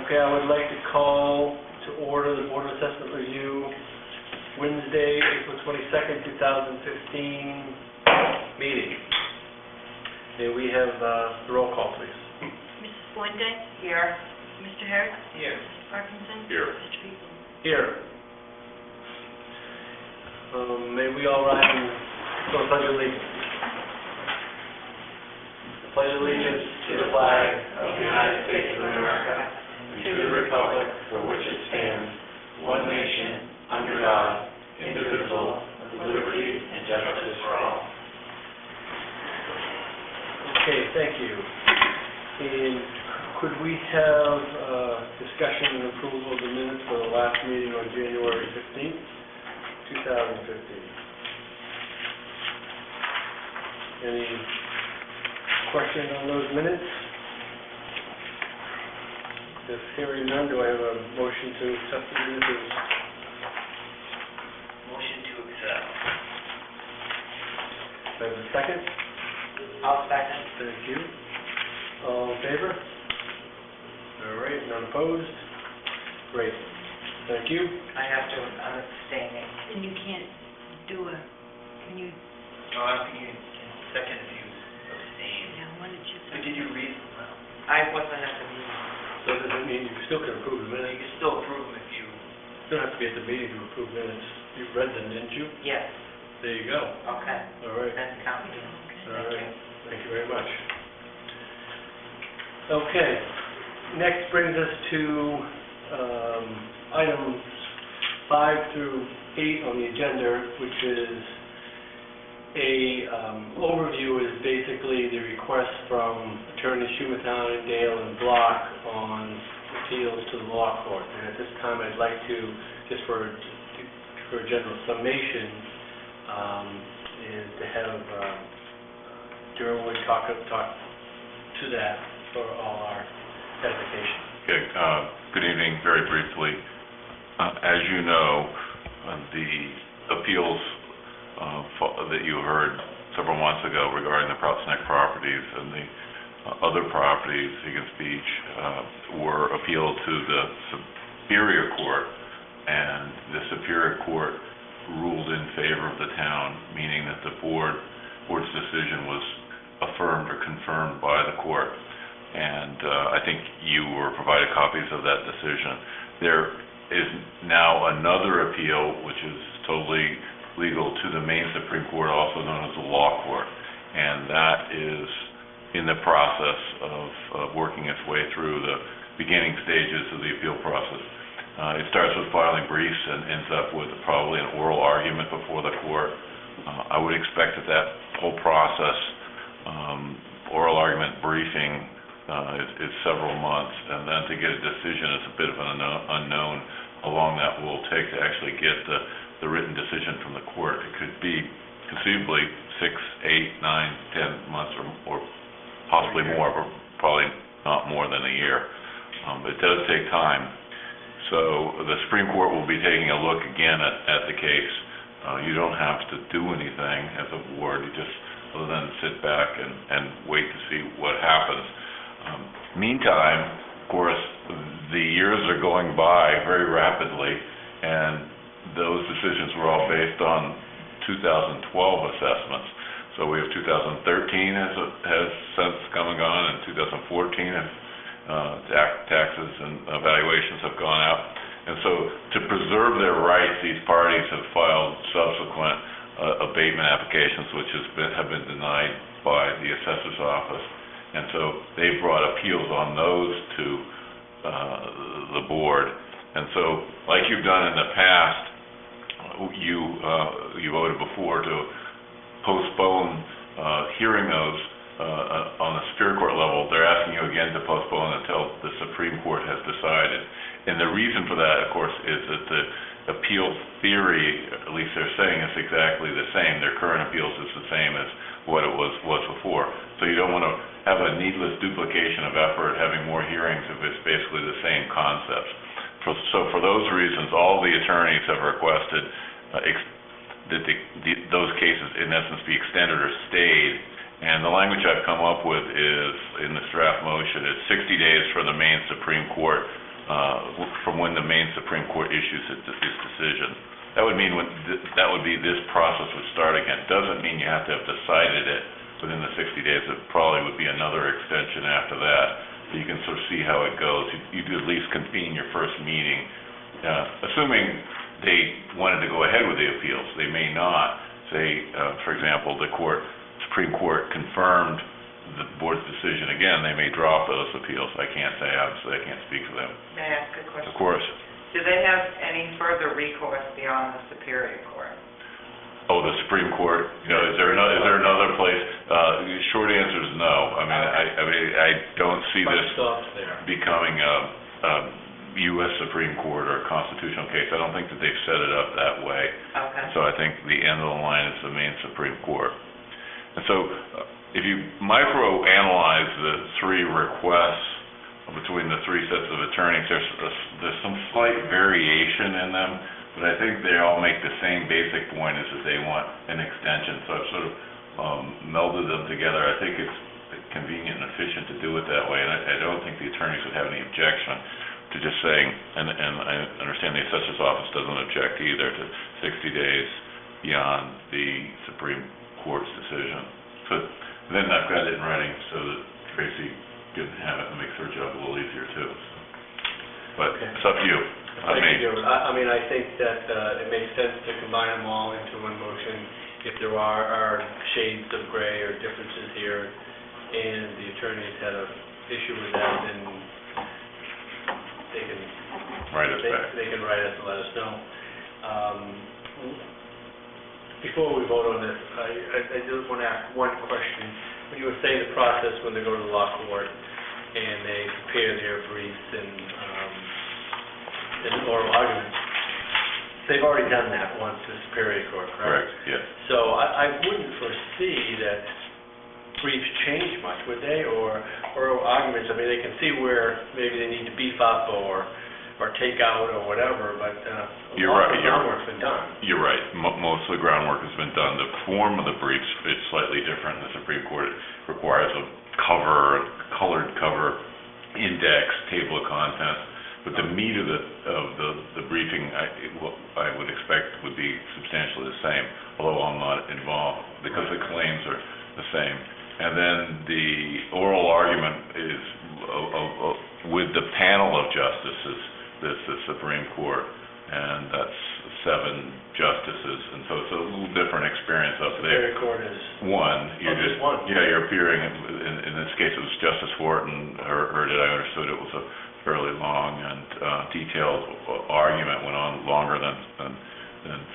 Okay, I would like to call to order the Board of Assessment Review Wednesday, April 22nd, 2015 meeting. May we have the roll call, please? Mrs. Fuente? Here. Mr. Herrick? Here. Mr. Parkinson? Here. Mr. People? Here. May we all rise and go pledge allegiance. Pledge allegiance to the flag of the United States of America and to the republic for which it stands, one nation, under God, indivisible, with liberty and justice for all. Okay, thank you. And could we have discussion and approval of the minutes for the last meeting on January 15th, 2015? Any questions on those minutes? If hearing none, do I have a motion to accept the minutes? Motion to accept. Do I have a second? I'll second. Thank you. All in favor? All right, none opposed? Great. Thank you. I'm abstaining. And you can't do a, can you, No, I don't think you can second if you abstain. yeah, why don't you? But did you read? I wasn't at the meeting. So does that mean you still can approve the You minutes? can still approve them if you... You don't have to be at the meeting to approve minutes. You read them, didn't you? Yes. There you go. Okay. All right. Then count me. All right. Thank you very much. Okay. Next brings us to items 5 through 8 on the agenda, which is overview is basically the request from Attorneys Shumatown and Dale and Block on appeals to the law court. And at this time, I'd like to, just for a general summation, is to have Durwood talk to that for all our edification. Okay, good evening. Very briefly, as you know, the appeals that you heard several months ago regarding the Protsneck properties and the other properties, Higgins Beach, were appealed to the Superior Court, and the Superior Court ruled in favor of the town, meaning that the board's decision was affirmed or confirmed by the court. And I think you were provided copies of that decision. There is now another appeal, which is totally legal, to the Maine Supreme Court, also known as the law court, and that is in the process of working its way through the beginning stages of the appeal process. It starts with filing briefs and ends up with probably an oral argument before the court. I would expect that whole process, oral argument, briefing, is several months, and then to get a decision is a bit of an unknown how long that will take to actually get the written decision from the court. It could be conceivably 6, 8, 9, 10 months or possibly more, but probably not more than a year. But it does take time. So the Supreme Court will be taking a look again at the case. You don't have to do anything as a board. You just, other than sit back and wait to see what happens. Meantime, of course, the years are going by very rapidly, and those decisions were all based on 2012 assessments. So we have 2013 has since come and gone, and 2014 taxes and evaluations have gone out. And so to preserve their rights, these parties have filed subsequent abatement applications, which have been denied by the assessor's office. And so they brought appeals on those to the board. And so, like you've done in the past, you voted before to postpone hearing those on the Superior Court level. They're asking you again to postpone until the Supreme Court has decided. And the reason for that, of course, is that the appeal theory, at least they're saying, is exactly the same. Their current appeals is the same as what it was before. So you don't want to have a needless duplication of effort, having more hearings if it's basically the same concepts. So for those reasons, all the attorneys have requested that those cases, in essence, be extended or stayed. And the language I've come up with is, in this draft motion, it's 60 days for the Maine Supreme Court from when the Maine Supreme Court issues its decision. That would mean that would be this process would start again. Doesn't mean you have to have decided it within the 60 days. It probably would be another extension after that. So you can sort of see how it goes. You do at least convene your first meeting, assuming they wanted to go ahead with the appeals. They may not. Say, for example, the Supreme Court confirmed the board's decision again. They may drop those appeals. I can't say, obviously, I can't speak for them. May I ask a question? Of course. Do they have any further recourse beyond the Superior Court? Oh, the Supreme Court? You know, is there another place? Short answer is no. I mean, I don't see this becoming a U.S. Supreme Court or a constitutional case. I don't think that they've set it up that way. Okay. So I think the end of the line is the Maine Supreme Court. And so if you micro-analyze the three requests between the three sets of attorneys, there's some slight variation in them, but I think they all make the same basic point, is that they want an extension. So I've sort of melded them together. I think it's convenient and efficient to do it that way, and I don't think the attorneys would have any objection to just saying, and I understand the assessor's office doesn't object either, to 60 days beyond the Supreme Court's decision. So then I've got it in writing so that Tracy can have it and makes her job a little easier too. But Okay. It's up to you. Thank you. I mean, I think that it makes sense to combine them all into one motion. If there are shades of gray or differences here, and the attorneys had an issue with that, then they can Write us back. They can write us and let us know. Before we vote on this, I just want to ask one question. When you were saying the process when they go to the law court and they prepare their briefs and oral arguments, they've already done that once in Superior Court, correct? Correct, yes. So I wouldn't foresee that briefs change much, would they? Or oral arguments, I mean, they can see where maybe they need to beef up or take out or whatever, but You're a lot right, of the groundwork's been done. You're right. Most of the groundwork has been done. The form of the briefs is slightly different. The Supreme Court requires a cover, colored cover, index, table of contents, but the meat of the briefing, I would expect would be substantially the same, although I'm not involved, because the claims are the same. And then the oral argument is with the panel of justices. That's the Supreme Court, and that's 7 justices, and so it's a little different experience up there. Superior Court is One. just one. Yeah, you're appearing, in this case it was Justice Wharton, heard it. I understood it was a fairly long and detailed argument, went on longer than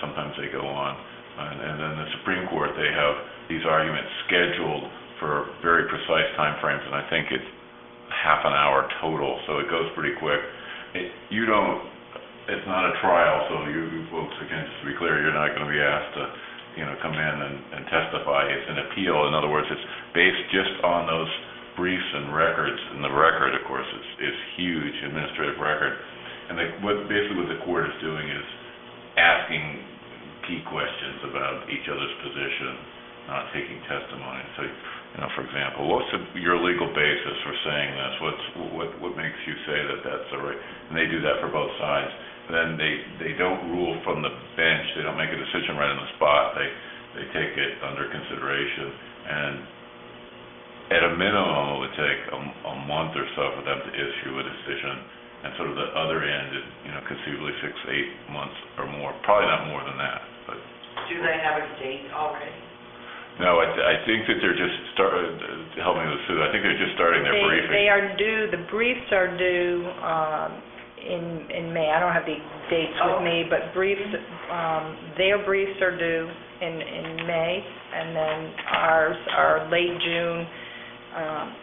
sometimes they go on. And then the Supreme Court, they have these arguments scheduled for very precise time frames, and I think it's half an hour total, so it goes pretty quick. It's not a trial, so you folks, again, just to be clear, you're not going to be asked to, come in and testify. It's an appeal. In other words, it's based just on those briefs and records, and the record, of course, is huge, administrative record. And basically what the court is doing is asking key questions about each other's position, not taking testimony. So, for example, what's your legal basis for saying this? What makes you say that that's the right? And they do that for both sides. Then they don't rule from the bench. They don't make a decision right on the spot. They take it under consideration, and at a minimum, it would take a month or so for them to issue a decision. And sort of the other end is, conceivably 6-8 months or more. Probably not more than that. But Do they have a date already? no, I think that they're just help me with Sue. I think they're just starting their briefing. They are due. The briefs are due in May. I don't have the dates with me, but their briefs are due in May, and then ours are late June.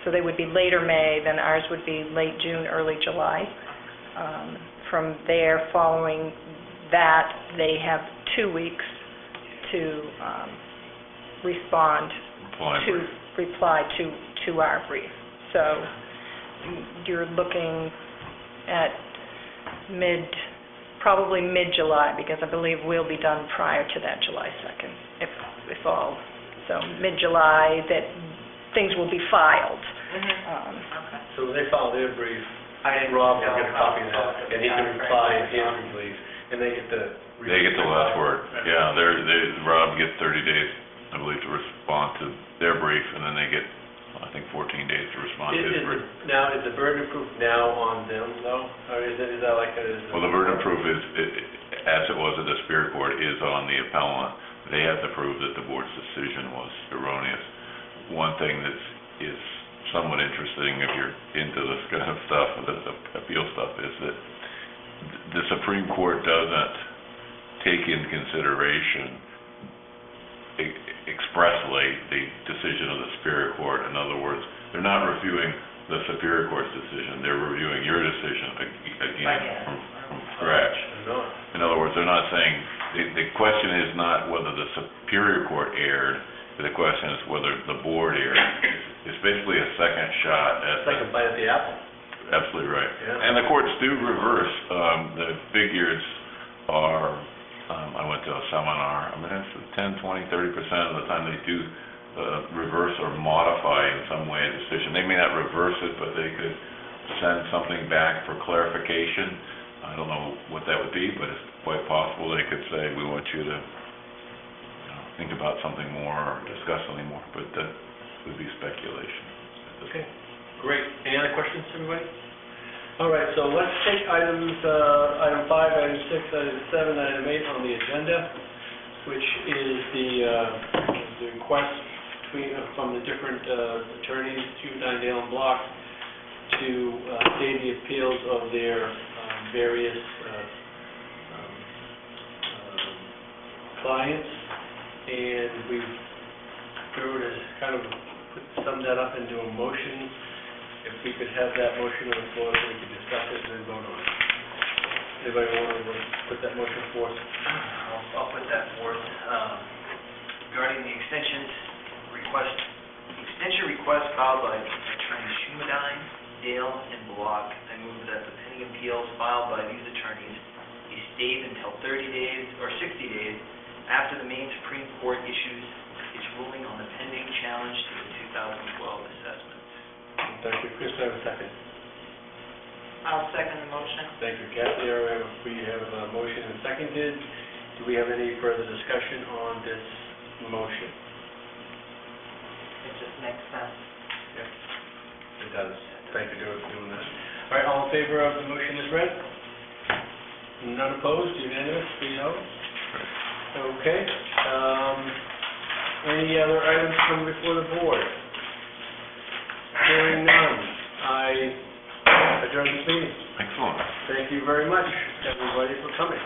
So they would be later May, then ours would be late June, early July. From there, following that, they have 2 weeks to reply to our brief. So you're looking at probably mid-July, because I believe we'll be done prior to that July 2nd, if all. So mid-July, that things will be filed. Okay. So when they file their brief, I didn't Rob will know get a copy of how- that, and he can reply in his release, and they get the... They get the last word. Yeah, Rob gets 30 days, I believe, to respond to their brief, and then they get, I think, 14 days to respond to his brief. Now, is the burden of proof now on them, though? Or is that like a... Well, the burden of proof is, as it was at the Superior Court, is on the appellant. They have to prove that the board's decision was erroneous. One thing that is somewhat interesting, if you're into this kind of stuff, the appeal stuff, is that the Supreme Court doesn't take in consideration expressly the decision of the Superior Court. In other words, they're not reviewing the Superior Court's decision, they're reviewing your decision again from scratch. In other words, they're not saying, the question is not whether the Superior Court erred, the question is whether the board erred. It's basically a second shot at... It's like a bite at the apple. Absolutely right. Yeah. And the courts do reverse. The figures are, I went to a seminar, I mean, it's 10, 20, 30% of the time they do reverse or modify in some way a decision. They may not reverse it, but they could send something back for clarification. I don't know what that would be, but it's quite possible they could say, we want you to think about something more or discuss something more, but that would be speculation. Okay, great. Any other questions, everybody? All right, so let's take items, item 5, item 6, item 7, item 8 on the agenda, which is the request from the different attorneys, Juvenile Dale and Block, to stay the appeals of their various clients, and we've kind of summed that up into a motion. If we could have that motion on the floor, so we could discuss it and then vote on it. Anybody want to put that motion forth? I'll put that forth. Regarding the extension request filed by attorneys Schumedine, Dale, and Block, I move that the pending appeals filed by these attorneys be stayed until 30 days or 60 days after the Maine Supreme Court issues its ruling on the pending challenge to the 2012 assessment. Thank you. Chris, I have a second. I'll second the motion. Thank you, Kathy. We have a motion and seconded. Do we have any further discussion on this motion? It just makes sense. Yes, it does. Thank you, Joe, for doing that. All right, all in favor of the motion as read? None opposed, unanimous, 3-0. Okay. Any other items come before the board? Hearing none, I adjourn this meeting. Excellent. Thank you very much, everybody, for coming.